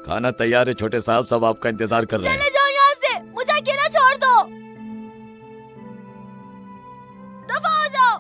खाना तैयार है छोटे साहब, सब आपका इंतजार कर रहे हैं। चले जाओ यहाँ से, मुझे अकेला छोड़ दो। दफा हो जाओ।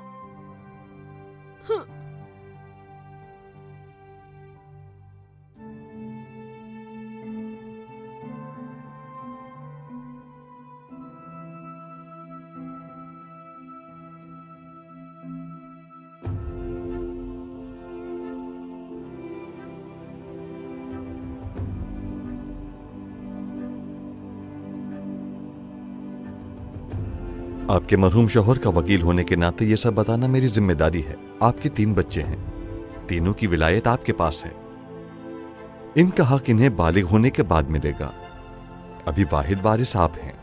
आपके मरहूम शौहर का वकील होने के नाते यह सब बताना मेरी जिम्मेदारी है। आपके 3 बच्चे हैं, तीनों की विलायत आपके पास है। इनका हक इन्हें बालिग होने के बाद मिलेगा। अभी वाहिद वारिस आप हैं।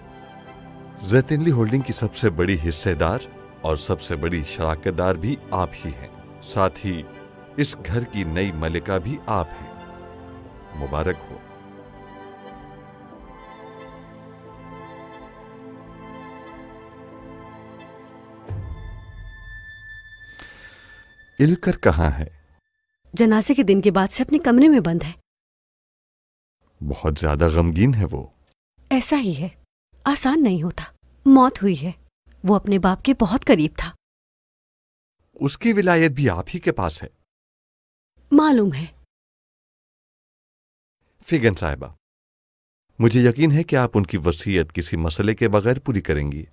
जैतिनली होल्डिंग की सबसे बड़ी हिस्सेदार और सबसे बड़ी शराकतदार भी आप ही हैं। साथ ही इस घर की नई मलिका भी आप हैं। मुबारक हो। इलकर कहाँ है? जनाजे के दिन के बाद से अपने कमरे में बंद है। बहुत ज्यादा गमगीन है वो। ऐसा ही है, आसान नहीं होता। मौत हुई है, वो अपने बाप के बहुत करीब था। उसकी विलायत भी आप ही के पास है। मालूम है। फिगन साहिबा, मुझे यकीन है कि आप उनकी वसीयत किसी मसले के बगैर पूरी करेंगी।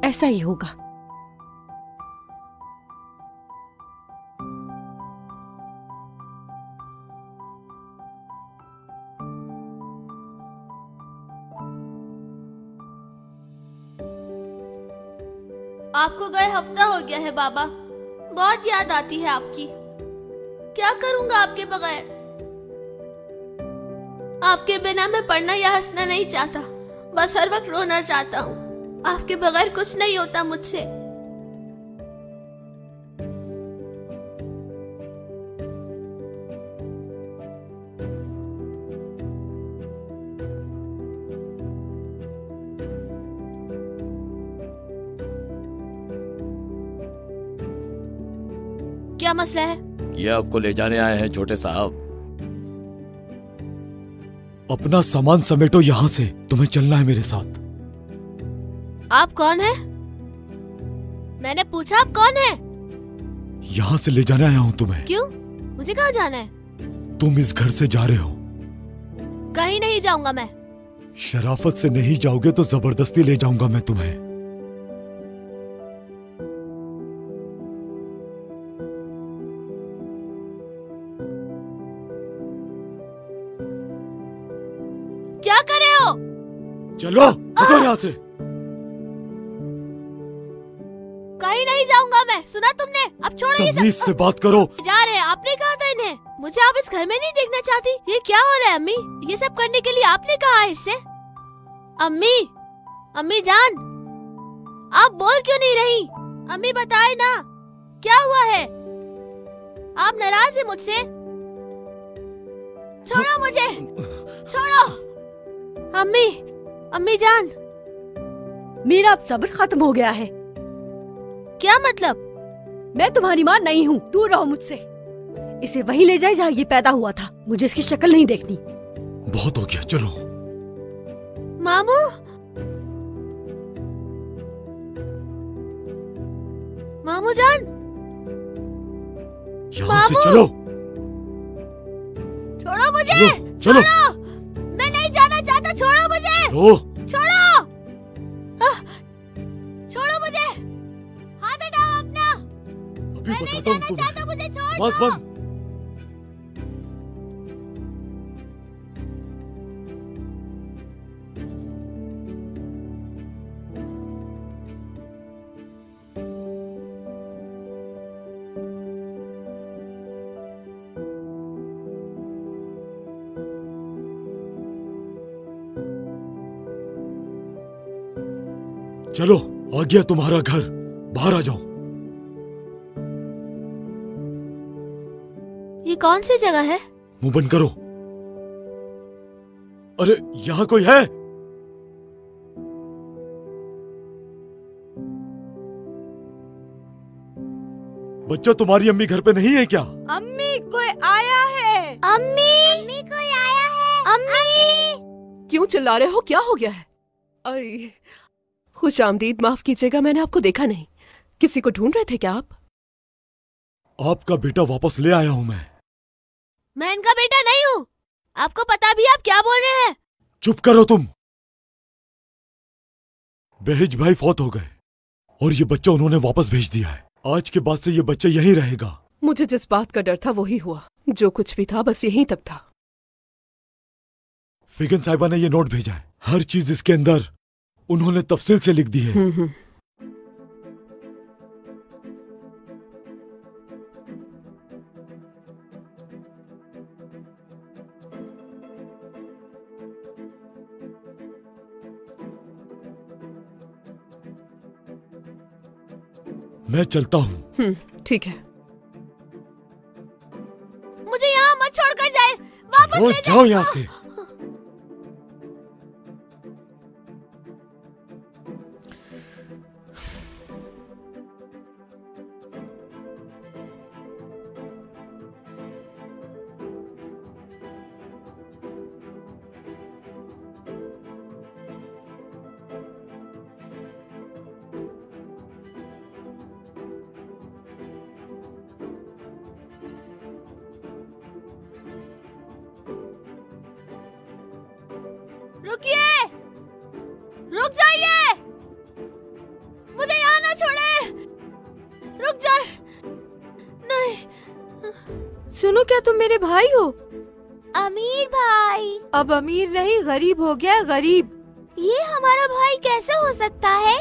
ऐसा ही होगा। आपको गए हफ्ता हो गया है बाबा, बहुत याद आती है आपकी। क्या करूंगा आपके बगैर? आपके बिना मैं पढ़ना या हंसना नहीं चाहता, बस हर वक्त रोना चाहता हूँ। आपके बगैर कुछ नहीं होता मुझसे। क्या मसला है? ये आपको ले जाने आए हैं छोटे साहब। अपना सामान समेटो यहाँ से, तुम्हें चलना है मेरे साथ। आप कौन है? मैंने पूछा आप कौन है? यहाँ से ले जाने आया हूँ तुम्हें। क्यों? मुझे कहाँ जाना है? तुम इस घर से जा रहे हो। कहीं नहीं जाऊंगा मैं। शराफत से नहीं जाओगे तो जबरदस्ती ले जाऊंगा मैं तुम्हें। क्या कर रहे हो? चलो हटो यहाँ से। कहीं नहीं जाऊंगा मैं, सुना तुमने? अब छोड़ो ये सब। तमीज से बात करो। जा रहे हैं, आपने कहा था इन्हें। मुझे आप इस घर में नहीं देखना चाहती। ये क्या हो रहा है अम्मी? ये सब करने के लिए आपने कहा है इससे? अम्मी, अम्मी जान, आप बोल क्यों नहीं रही? अम्मी बताए ना, क्या हुआ है? आप नाराज हैं मुझसे? छोड़ो मुझे, छोड़ो। अम्मी, अम्मी जान। मेरा अब सब्र खत्म हो गया है। क्या मतलब? मैं तुम्हारी माँ नहीं हूँ, दूर रहो मुझसे। इसे वहीं ले जाए जहाँ ये पैदा हुआ था। मुझे इसकी शक्ल नहीं देखनी। बहुत हो गया, चलो। मामू, मामू जान, यहाँ से चलो। छोड़ो मुझे, चलो। छोड़ो। मैं नहीं जाना चाहता, छोड़ो मुझे। छोड़ो, छोड़ो मुझे। हाथ हटाओ अपना। अभी मैं नहीं बताता हूँ जाना तुम्हें। चाहता, मुझे छोड़ बस दो। बंद। चलो, आ गया तुम्हारा घर। बाहर आ जाओ। ये कौन सी जगह है? मुंह बंद करो। अरे यहाँ कोई है? बच्चों, तुम्हारी अम्मी घर पे नहीं है क्या? अम्मी कोई आया है। अम्मी कोई आया है। अम्मी क्यों चिल्ला रहे हो? क्या हो गया है? आई, खुश आमदीद। माफ कीजिएगा, मैंने आपको देखा नहीं। किसी को ढूंढ रहे थे क्या आप? आपका बेटा वापस ले आया हूं मैं इनका बेटा नहीं हूँ। आपको पता भी आप क्या बोल रहे हैं? चुप करो तुम। बेहिज भाई फौत हो गए और ये बच्चा उन्होंने वापस भेज दिया है। आज के बाद से ये बच्चा यहीं रहेगा। मुझे जिस बात का डर था वही हुआ। जो कुछ भी था बस यहीं तक था। फिगन साहिबा ने ये नोट भेजा है। हर चीज इसके अंदर उन्होंने तफसील से लिख दी है। मैं चलता हूँ। ठीक है। मुझे यहाँ मत छोड़कर जाए। वापस ले जाओ यहाँ से। रुकिए, रुक जाइए। मुझे यहाँ ना छोड़े। रुक जाए। नहीं। सुनो, क्या तुम मेरे भाई हो? अमीर भाई। अब अमीर नहीं, गरीब हो गया। गरीब। ये हमारा भाई कैसे हो सकता है?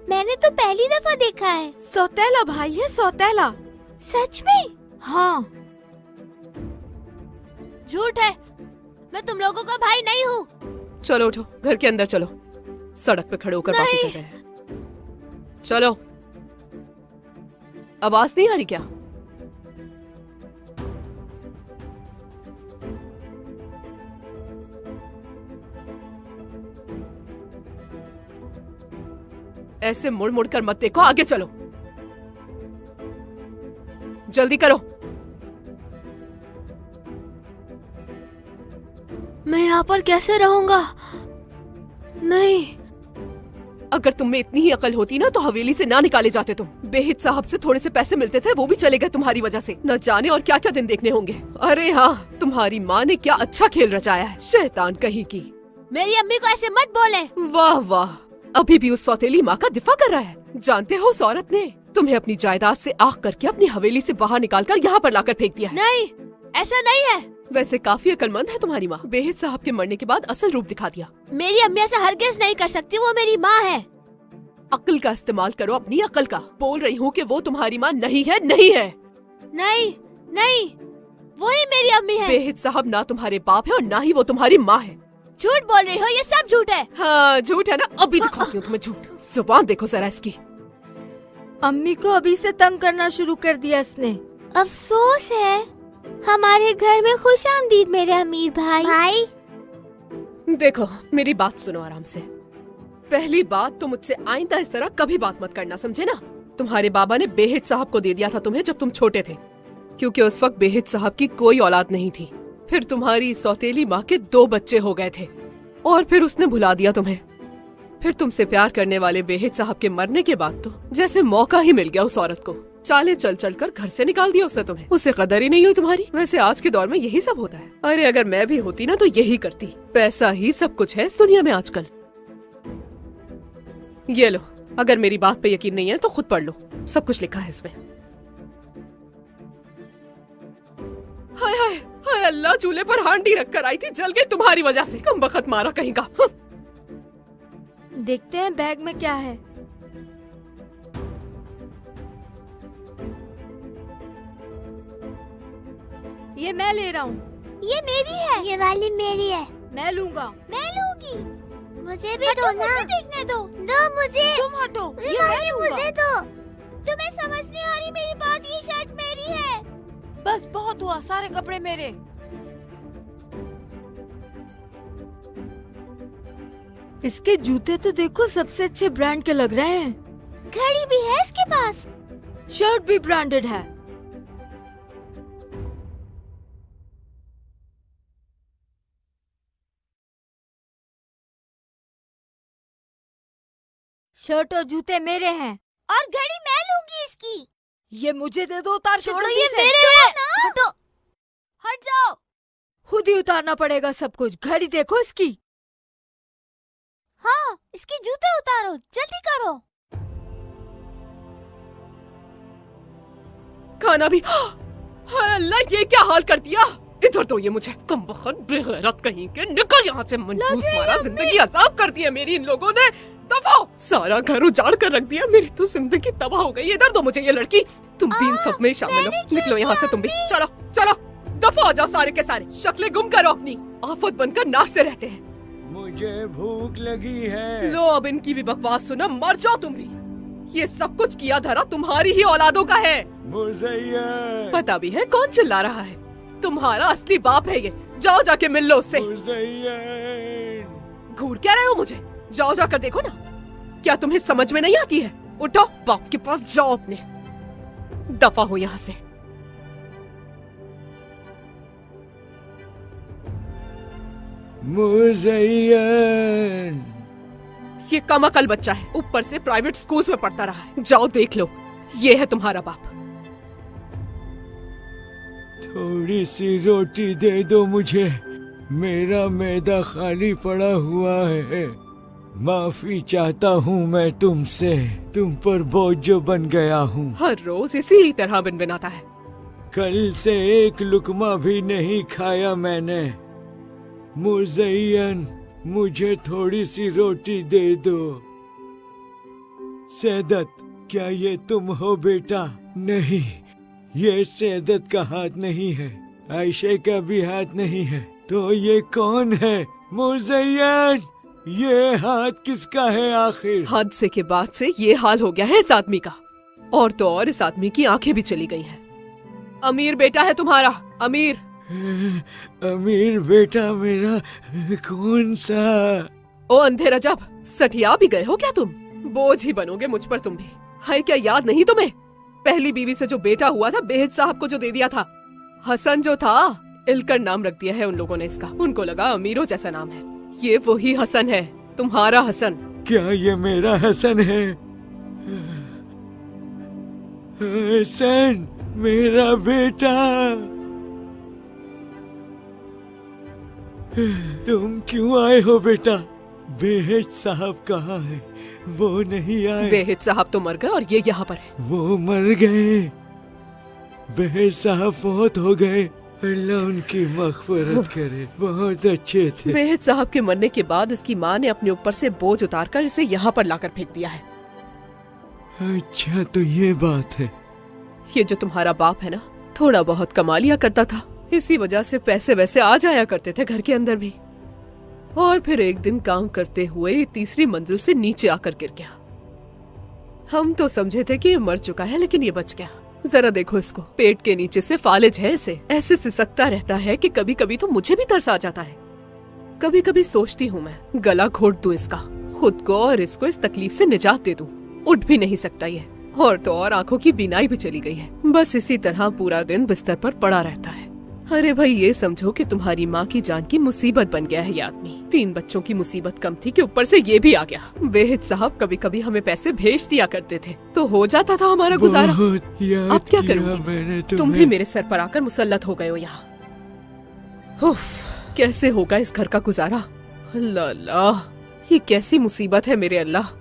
मैंने तो पहली दफा देखा है। सौतेला भाई है, सौतेला। सच में? हाँ। झूठ है। मैं तुम लोगों का भाई नहीं हूँ। चलो उठो, घर के अंदर चलो। सड़क पे खड़े होकर बातें कर रहे हैं। चलो। आवाज नहीं आ रही क्या? ऐसे मुड़ मुड़ कर मत देखो, आगे चलो। जल्दी करो। मैं यहाँ पर कैसे रहूंगा? नहीं। अगर तुम में इतनी ही अकल होती ना तो हवेली से ना निकाले जाते तुम। बेहिद साहब से थोड़े से पैसे मिलते थे, वो भी चले गए तुम्हारी वजह से। न जाने और क्या क्या दिन देखने होंगे। अरे हाँ, तुम्हारी माँ ने क्या अच्छा खेल रचाया है, शैतान कहीं की। मेरी अम्मी को ऐसे मत बोले। वाह वाह, अभी भी उस सौतेली माँ का दिफा कर रहा है। जानते हो उस औरत ने तुम्हें अपनी जायदाद से आग करके अपनी हवेली से बाहर निकालकर यहाँ पर लाकर फेंक दिया है। नहीं, ऐसा नहीं है। वैसे काफी अक्लमंद है तुम्हारी माँ। बेहिद साहब के मरने के बाद असल रूप दिखा दिया। मेरी अम्मी ऐसा हरगिज़ नहीं कर सकती, वो मेरी माँ है। अक्ल का इस्तेमाल करो, अपनी अक्ल का। बोल रही हूँ कि वो तुम्हारी माँ नहीं है, नहीं है। नहीं नहीं, वही मेरी अम्मी है। बेहिद साहब ना तुम्हारे बाप है और ना ही वो तुम्हारी माँ है। झूठ बोल रही हो, ये सब झूठ है। हाँ झूठ है ना, अभी दिखाती हूँ तुम्हें झूठ। जुबान देखो जरा इसकी। अम्मी को अभी से तंग करना शुरू कर दिया इसने। अफसोस है, हमारे घर में खुशामदीद मेरे अमीर भाई। देखो मेरी बात सुनो आराम से। पहली बात तो मुझसे आइंदा इस तरह कभी बात मत करना, समझे ना। तुम्हारे बाबा ने बेहिद साहब को दे दिया था तुम्हें जब तुम छोटे थे, क्योंकि उस वक्त बेहिद साहब की कोई औलाद नहीं थी। फिर तुम्हारी सौतेली माँ के 2 बच्चे हो गए थे और फिर उसने भुला दिया तुम्हें। फिर तुमसे प्यार करने वाले बेहिद साहब के मरने के बाद तो जैसे मौका ही मिल गया उस औरत को। चाले चल चल कर घर से निकाल दिया उसने तुम्हें। उससे कदर ही नहीं हुई तुम्हारी। वैसे आज के दौर में यही सब होता है। अरे अगर मैं भी होती ना तो यही करती। पैसा ही सब कुछ है इस दुनिया में आजकल। ये लो, अगर मेरी बात पे यकीन नहीं है तो खुद पढ़ लो, सब कुछ लिखा है इसमें। हाय हाय हाय अल्लाह, चूल्हे पर हांडी रखकर आई थी, जल गई तुम्हारी वजह से। कम बखत मारा कहीं का। देखते हैं बैग में क्या है। ये मैं ले रहा हूँ। ये मेरी है। ये वाली मेरी है। मैं लूंगा। मैं लूंगी। मुझे भी दो ना। मुझे देखने दो। दो मुझे। तुम हटो, ये मैं लूंगा। मुझे दो। तुम्हें समझ नहीं आ रही मेरी बात, ये शर्ट मेरी है। बस बहुत हुआ, सारे कपड़े मेरे। इसके जूते तो देखो सबसे अच्छे ब्रांड के लग रहे हैं। घड़ी भी है इसके पास। शर्ट भी ब्रांडेड है। शर्ट और जूते मेरे हैं। और घड़ी मैं लूंगी इसकी। ये मुझे दे दो, उतार के छोड़ो, जल्दी ये से। मेरे हैं। हटो, हट जाओ। खुद ही उतारना पड़ेगा सब कुछ। घड़ी देखो इसकी। हाँ, इसके जूते उतारो, जल्दी करो। खाना भी। हाय अल्लाह, ये क्या हाल कर दिया। इधर तो ये मुझे कमबख्त बेगैरत कहीं के। निकल यहाँ से, मनहूस मारा। जिंदगी अजाब कर दी है मेरी इन लोगों ने। दफा, सारा घर उजाड़ कर रख दिया। मेरी तो जिंदगी तबाह हो गई। इधर दो मुझे ये लड़की। तुम भी इन सब में शामिल हो। निकलो यहाँ से तुम भी। चलो चलो, दफा हो जाओ सारे के सारे। शक्लें गुम करो अपनी। आफत बनकर नाचते रहते हैं। मुझे भूख लगी है। लो अब इनकी भी बकवास सुना, मर जाओ तुम भी। ये सब कुछ किया धरा तुम्हारी ही औलादों का है। मुज़य्यन, पता भी है कौन चिल्ला रहा है। तुम्हारा असली बाप है ये। जाओ जाके मिल लो उससे। मुज़य्यन। घूर क्या रहे हो मुझे? जाओ जाकर देखो ना। क्या तुम्हें समझ में नहीं आती है? उठो, बाप के पास जाओ अपने। दफा हो यहाँ से। मुज़य्यन। ये कम अकल बच्चा है, ऊपर से प्राइवेट स्कूल्स में पढ़ता रहा है। जाओ देख लो, ये है तुम्हारा बाप। थोड़ी सी रोटी दे दो मुझे। मेरा मैदा खाली पड़ा हुआ है। माफी चाहता हूँ मैं तुमसे, तुम पर बोझ जो बन गया हूँ। हर रोज इसी तरह बिनबिनाता है। कल से एक लुकमा भी नहीं खाया मैंने। मुज़य्यन, मुझे थोड़ी सी रोटी दे दो। सैदत, क्या ये तुम हो बेटा? नहीं, ये सैदत का हाथ नहीं है, आयशा का भी हाथ नहीं है। तो ये कौन है? मुज़य्यन, ये हाथ किसका है आखिर? हादसे से बाद से ये हाल हो गया है इस आदमी का। और तो और इस आदमी की आंखें भी चली गई हैं। अमीर बेटा है तुम्हारा, अमीर। अमीर बेटा मेरा? कौन सा? ओ अंधे रजब, सठिया भी गए हो क्या तुम? बोझ ही बनोगे मुझ पर तुम भी। है क्या याद नहीं तुम्हें? पहली बीवी से जो बेटा हुआ था, बेहद साहब को जो दे दिया था। हसन जो था, इलकर नाम रख दिया है उन लोगों ने इसका। उनको लगा अमीरों जैसा नाम है। ये वही हसन है, तुम्हारा हसन। क्या ये मेरा हसन है? हसन, मेरा बेटा। तुम क्यों आए हो बेटा? बेहज साहब कहाँ है? वो नहीं आए। बेहद साहब तो मर गए और ये यहाँ पर है। वो मर गए। बेहज साहब फौत हो गए। अल्लाह उनकी मग़फ़िरत करे, बहुत अच्छे थे। बेहद साहब के मरने के बाद इसकी माँ ने अपने ऊपर से बोझ उतारकर इसे यहाँ पर लाकर फेंक दिया है। अच्छा, तो ये बात है। ये जो तुम्हारा बाप है ना, थोड़ा बहुत कमा लिया करता था। इसी वजह से पैसे वैसे आ जाया करते थे घर के अंदर भी। और फिर एक दिन काम करते हुए तीसरी मंजिल से नीचे आकर गिर गया। हम तो समझे थे कि ये मर चुका है, लेकिन ये बच गया। जरा देखो इसको, पेट के नीचे से फालिज है इसे। ऐसे सिसकता रहता है कि कभी कभी तो मुझे भी तरस आ जाता है। कभी कभी सोचती हूँ मैं गला घोट दूं इसका, खुद को और इसको इस तकलीफ से निजात दे दूं। उठ भी नहीं सकता ये, और तो और आंखों की बीनाई भी चली गई है। बस इसी तरह पूरा दिन बिस्तर पर पड़ा रहता है। अरे भाई, ये समझो कि तुम्हारी माँ की जान की मुसीबत बन गया है ये आदमी। 3 बच्चों की मुसीबत कम थी कि ऊपर से ये भी आ गया। बेहद साहब कभी कभी हमें पैसे भेज दिया करते थे, तो हो जाता था हमारा गुजारा। अब क्या करूँगी? तुम भी मेरे सर पर आकर मुसल्लत हो गए हो यहाँ। उफ, कैसे होगा इस घर का गुजारा? अल्लाह अल्लाह, ये कैसी मुसीबत है मेरे अल्लाह।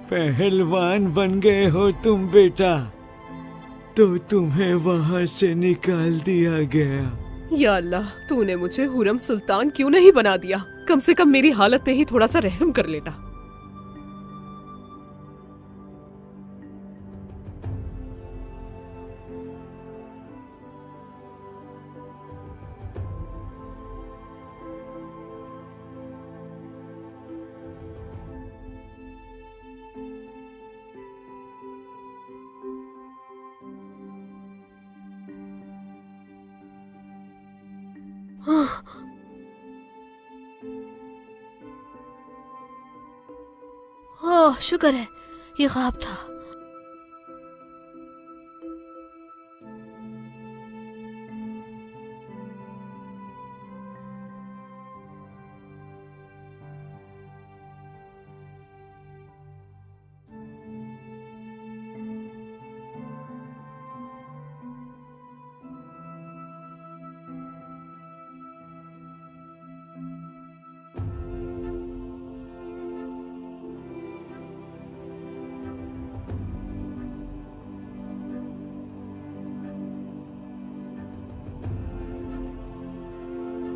पहलवान बन गए हो तुम बेटा, तो तुम्हें वहाँ से निकाल दिया गया। या अल्लाह, तूने मुझे हुरम सुल्तान क्यों नहीं बना दिया? कम से कम मेरी हालत पे ही थोड़ा सा रहम कर लेता। ओह, शुक्र है ये ख्वाब था।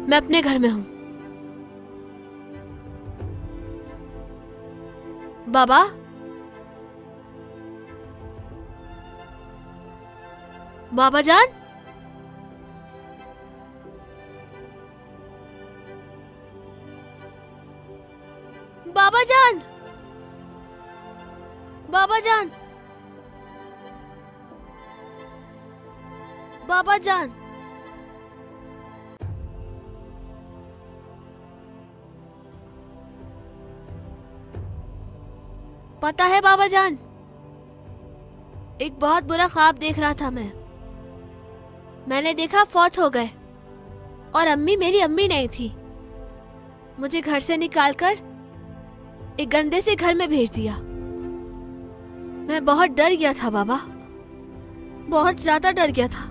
मैं अपने घर में हूँ। बाबा, बाबा जान, बाबा जान, बाबा जान, बाबा जान। पता है बाबा जान, एक बहुत बुरा ख्वाब देख रहा था मैंने देखा फौत हो गए और अम्मी मेरी अम्मी नहीं थी। मुझे घर से निकालकर एक गंदे से घर में भेज दिया। मैं बहुत डर गया था बाबा, बहुत ज्यादा डर गया था।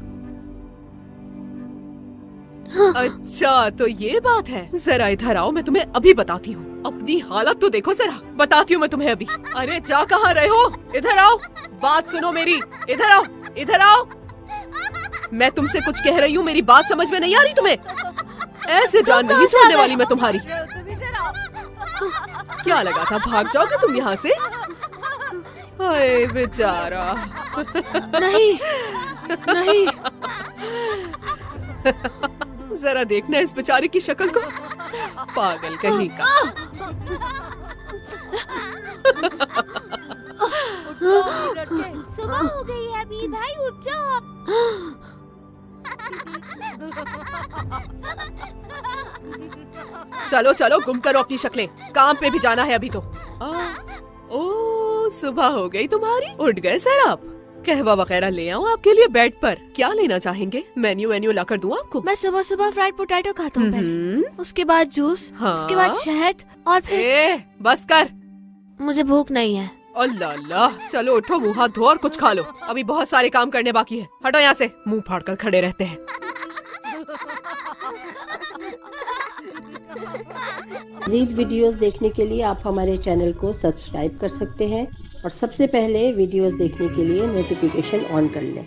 अच्छा तो ये बात है। जरा इधर आओ, मैं तुम्हें अभी बताती हूँ। अपनी हालत तो देखो जरा, बताती हूँ मैं तुम्हें अभी। अरे जा कहाँ रहे हो? इधर आओ, बात सुनो मेरी। इधर आओ, इधर आओ। मैं तुमसे कुछ कह रही हूँ, मेरी बात समझ में नहीं आ रही तुम्हें? ऐसे जान नहीं छोड़ने वाली मैं तुम्हारी। क्या लगा था भाग जाओगे तुम यहाँ से? हाय बेचारा। नहीं नहीं, जरा देखना इस बेचारे की शक्ल को, पागल कहीं का। सुबह हो गई है अभी, भाई उठ जाओ। चलो चलो गुम करो अपनी शक्लें, काम पे भी जाना है अभी तो। ओ सुबह हो गई तुम्हारी, उठ गए सर आप। कहवा वगैरह ले आऊं आपके लिए बेड पर? क्या लेना चाहेंगे? मेन्यू वेन्यू ला कर दूं आपको? मैं सुबह सुबह फ्राइड पोटैटो खाता हूँ पहले, उसके बाद जूस, हाँ? उसके बाद शहद और फिर बस कर, मुझे भूख नहीं है। अल्लाह अल्लाह। चलो उठो, मुँह हाथ धो और कुछ खा लो, अभी बहुत सारे काम करने बाकी है। हटो यहाँ से, मुंह फाड़ कर खड़े रहते हैं। मज़ीद वीडियोस देखने के लिए आप हमारे चैनल को सब्सक्राइब कर सकते हैं और सबसे पहले वीडियोस देखने के लिए नोटिफिकेशन ऑन कर लें।